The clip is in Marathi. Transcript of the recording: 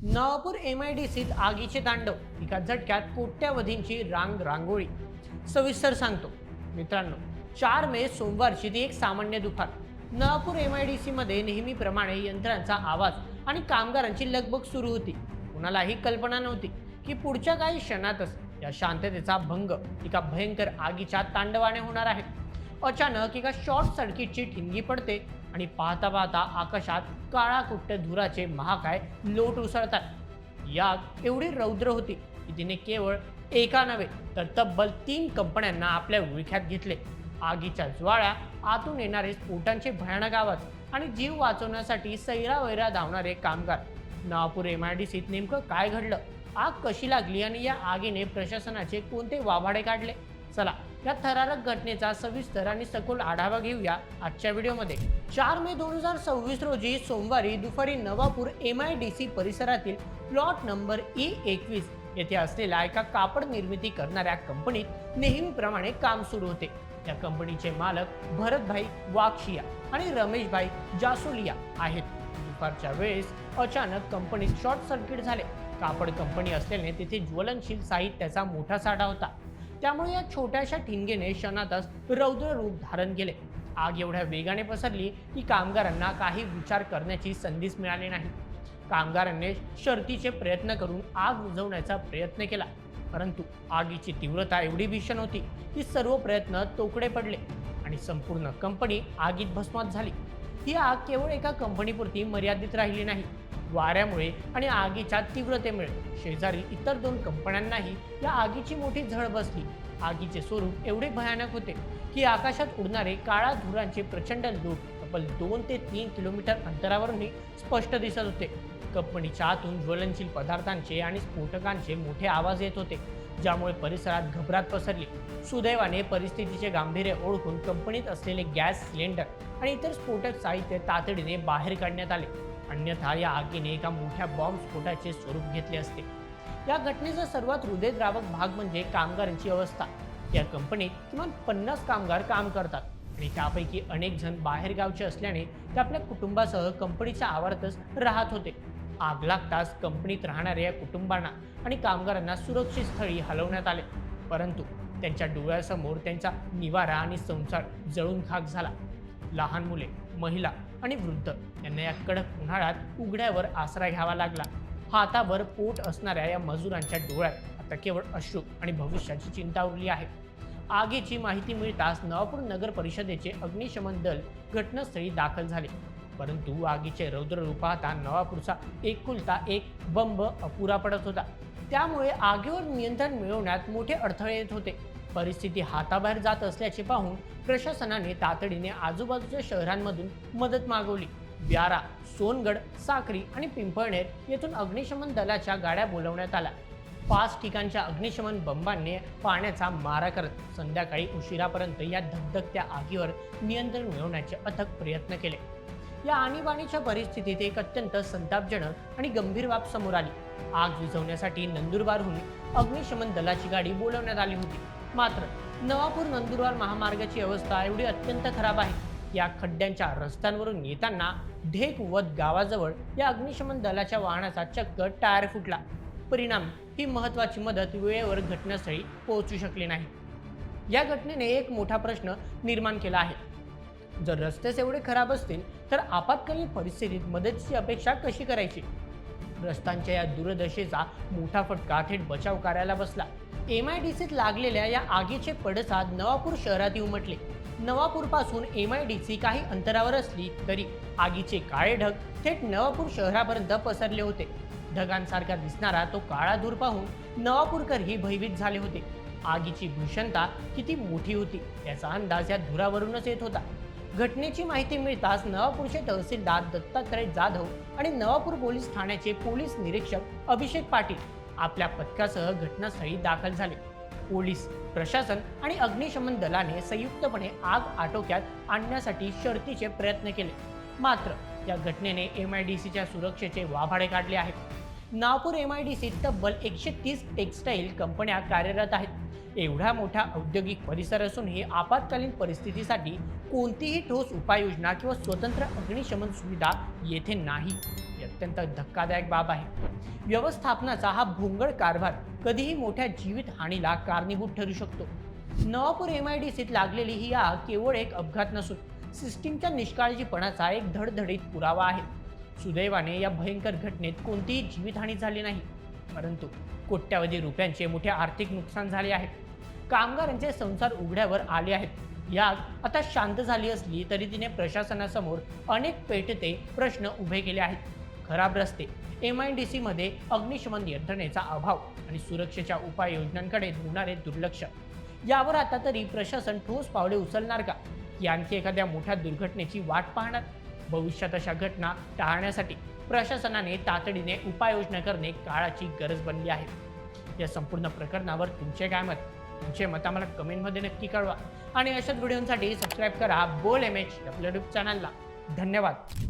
नवापूर MIDCत आगीचे तांडव, एका झटक्यात कोट्यावधींची रांगोळी. सविस्तर सांगतो मित्रांनो. 4 मे सोमवारची ती एक सामान्य दुपार. नवापूर MIDC मध्ये नेहमीप्रमाणे यंत्रांचा आवाज आणि कामगारांची लगबग सुरू होती. कुणालाही कल्पना नव्हती की पुढच्या काही क्षणातच या शांततेचा भंग एका भयंकर आगीच्या तांडवाने होणार आहे. अचानक एका शॉर्ट सर्किटची ठिणगी पडते आणि पाहता पाहता आकाशात काळा कुट्ट धुराचे महाकाय लोट उसळतात. ही आग एवढी रौद्र होती की तिने केवळ एका नव्हे तर तब्बल 3 कंपन्यांना आपल्या विळख्यात घेतले. आगीच्या ज्वाळा, आतून येणारे स्फोटांचे भयानक आवाज आणि जीव वाचवण्यासाठी सैरावैरा धावणारे कामगार. नवापूर MIDCत नेमकं काय घडलं, आग कशी लागली आणि या आगीने प्रशासनाचे कोणते वाभाडे काढले, चला या थरारक घटनेचा सविस्तर आणि सखोल आढावा घेऊया आजच्या व्हिडिओमध्ये. 4 मे 2026 रोजी सोमवारी दुपारी नवापूर MIDC परिसरातील प्लॉट नंबर E21 येथे असलेल्या एका कापड निर्मिती करणाऱ्या कंपनीत नेहमीप्रमाणे काम सुरू होते. या कंपनीचे मालक भरतभाई वाक्षिया आणि रमेशभाई जासोलिया आहेत. दुपारच्या वेळेस अचानक कंपनीत शॉर्ट सर्किट झाले. कापड कंपनी असल्याने तिथे ज्वलनशील साहित्याचा मोठा साठा होता. त्यामुळे या छोट्याशा ठिणगीने क्षणातच रौद्र रूप धारण केले. आग एवढ्या वेगाने पसरली की कामगारांना काही विचार करण्याची संधीच मिळाली नाही. कामगारांनी शर्थीचे प्रयत्न करून आग विझवण्याचा प्रयत्न केला, परंतु आगीची तीव्रता एवढी भीषण होती की सर्व प्रयत्न तोकडे पडले आणि संपूर्ण कंपनी आगीत भस्मात झाली. ही आग केवळ एका कंपनीपुरती मर्यादित राहिली नाही. वाऱ्यामुळे आणि आगीच्या तीव्रतेमुळे शेजारी इतर 2 कंपन्यांनाही या आगीची मोठी झळ बसली. आगीचे स्वरूप एवढे भयानक होते की आकाशात उडणारे काळा धुरांचे प्रचंड लोट तब्बल 2 ते 3 किलोमीटर अंतरावरूनही स्पष्ट दिसत होते. कंपनीच्या आतून ज्वलनशील पदार्थांचे आणि स्फोटकांचे मोठे आवाज येत होते, ज्यामुळे परिसरात घबराट पसरली. सुदैवाने परिस्थितीचे गांभीर्य ओळखून कंपनीत असलेले गॅस सिलेंडर आणि इतर स्फोटक साहित्य तातडीने बाहेर काढण्यात आले, अन्यथा या आगीने एका मोठ्या बॉम्ब स्फोटाचे स्वरूप घेतले असते. या घटनेचा सर्वात हृदयद्रावक भाग म्हणजे कामगारांची अवस्था. या कंपनीत किमान 50 कामगार काम करतात आणि त्यापैकी अनेक जण बाहेरगावचे असल्याने ते आपल्या कुटुंबासह कंपनीच्या आवारातच राहत होते. आग लागताच कंपनीत राहणाऱ्या या कुटुंबांना आणि कामगारांना सुरक्षित स्थळी हलवण्यात आले, परंतु त्यांच्या डोळ्यासमोर त्यांचा निवारा आणि संसार जळून खाक झाला. लहान मुले, महिला आणि वृद्ध यांना या कडक उन्हाळ्यात उघड्यावर आसरा घ्यावा लागला. हातावर पोट असणाऱ्या या मजुरांच्या डोळ्यात आता केवळ अश्रू आणि भविष्याची चिंता उरली आहे. आगीची माहिती मिळताच नवापूर नगर परिषदेचे अग्निशमन दल घटनास्थळी दाखल झाले, परंतु आगीचे रौद्र रूप पाहता नवापूरचा एकुलता एक बंब अपुरा पडत होता. त्यामुळे आगीवर नियंत्रण मिळवण्यात मोठे अडथळे येत होते. परिस्थिती हाताबाहेर जात असल्याचे पाहून प्रशासनाने तातडीने आजूबाजूच्या शहरांमधून मदत मागवली. व्यारा, सोनगड, साक्री आणि पिंपळनेर येथून अग्निशमन दलाच्या गाड्या बोलवण्यात आल्या. 5 ठिकाणच्या अग्निशमन बंबांनी पाण्याचा मारा करत संध्याकाळी उशिरापर्यंत या धगधगत्या आगीवर नियंत्रण मिळवण्याचे अथक प्रयत्न केले. या आणीबाणीच्या परिस्थितीत एक अत्यंत संतापजनक आणि गंभीर बाब समोर आली. आग विझवण्यासाठी नंदुरबारहून अग्निशमन दलाची गाडी बोलवण्यात आली होती. मात्र नवापूर नंदुरबार महामार्गाची अवस्था एवढी अत्यंत खराब आहे. या खड्ड्यांच्या रस्त्यांवरून येताना ढेकवत गावाजवळ या अग्निशमन दलाच्या वाहनाचा चक्क टायर फुटला. परिणाम ही महत्त्वाची मदत वेळेवर घटनास्थळी पोहोचू शकली नाही. या घटनेने एक मोठा प्रश्न निर्माण केला आहे. जर रस्तेच एवढे खराब असतील तर आपत्कालीन परिस्थितीत मदतीची अपेक्षा कशी करायची? रस्त्यांच्या या दुर्दशेचा मोठा फटका थेट बचाव कार्याला बसला. MIDCत लागलेल्या या आगीचे पडसाद नवापूर शहरातही उमटले. नवापूरपासून MIDC काही अंतरावर असली तरी आगीचे काळे ढग थेट नवापूर शहरापर्यंत पसरले होते. ढगांसारखा दिसणारा तो काळा धूर पाहून नवापूरकरही भयभीत झाले होते. आगीची भीषणता किती मोठी होती याचा अंदाज या धुरावरूनच येत होता. घटनेची माहिती मिळताच नवापूरचे तहसीलदार दत्तात्रय जाधव आणि नवापूर पोलीस ठाण्याचे पोलीस निरीक्षक अभिषेक पाटील आपल्या पथकासह घटनास्थळी दाखल झाले. पोलीस प्रशासन आणि अग्निशमन दलाने संयुक्तपणे आग आटोक्यात आणण्यासाठी शर्थीचे प्रयत्न केले. मात्र या घटनेने MIDCच्या सुरक्षेचे वाभाडे काढले आहेत. नवापूर MIDCत तब्बल 130 टेक्सटाईल कंपन्या कार्यरत आहेत. एवढा मोठा औद्योगिक परिसर असूनही आपत्कालीन परिस्थितीसाठी कोणतीही ठोस उपाययोजना किंवा स्वतंत्र अग्निशमन सुविधा येथे नाही. ही अत्यंत धक्कादायक बाब आहे. व्यवस्थापनाचा हा भोंगळ कारभार कधीही मोठ्या जीवितहानीला कारणीभूत ठरू शकतो. नवापूर MIDCत लागलेली ही आग केवळ एक अपघात नसून सिस्टीमच्या निष्काळजीपणाचा एक धडधडीत पुरावा आहे. सुदैवाने या भयंकर घटनेत कोणतीही जीवितहानी झाली नाही, परंतु कोट्यावधी रुपयांचे मोठे आर्थिक नुकसान झाले आहे. कामगारांचे संसार उघड्यावर आले आहेत. ही आग आता शांत झाली असली तरी तिने प्रशासनासमोर अनेक पेटते प्रश्न उभे केले आहेत. खराब रस्ते, MIDC मध्ये अग्निशमन यंत्रणेचा अभाव आणि सुरक्षेच्या उपाययोजनांकडे होणारे दुर्लक्ष, यावर आता तरी प्रशासन ठोस पावले उचलणार का, की आणखी एखाद्या मोठ्या दुर्घटनेची वाट पाहणार? भविष्यात अशा घटना टाळण्यासाठी प्रशासनाने तातडीने उपाययोजना करणे काळाची गरज बनली आहे. या संपूर्ण प्रकरणावर तुमचे काय मत? तुमचे मत आम्हाला कमेंटमध्ये नक्की कळवा आणि अशाच व्हिडिओसाठी सबस्क्राईब करा बोल MH आपल्या यूट्यूब चॅनलला. धन्यवाद.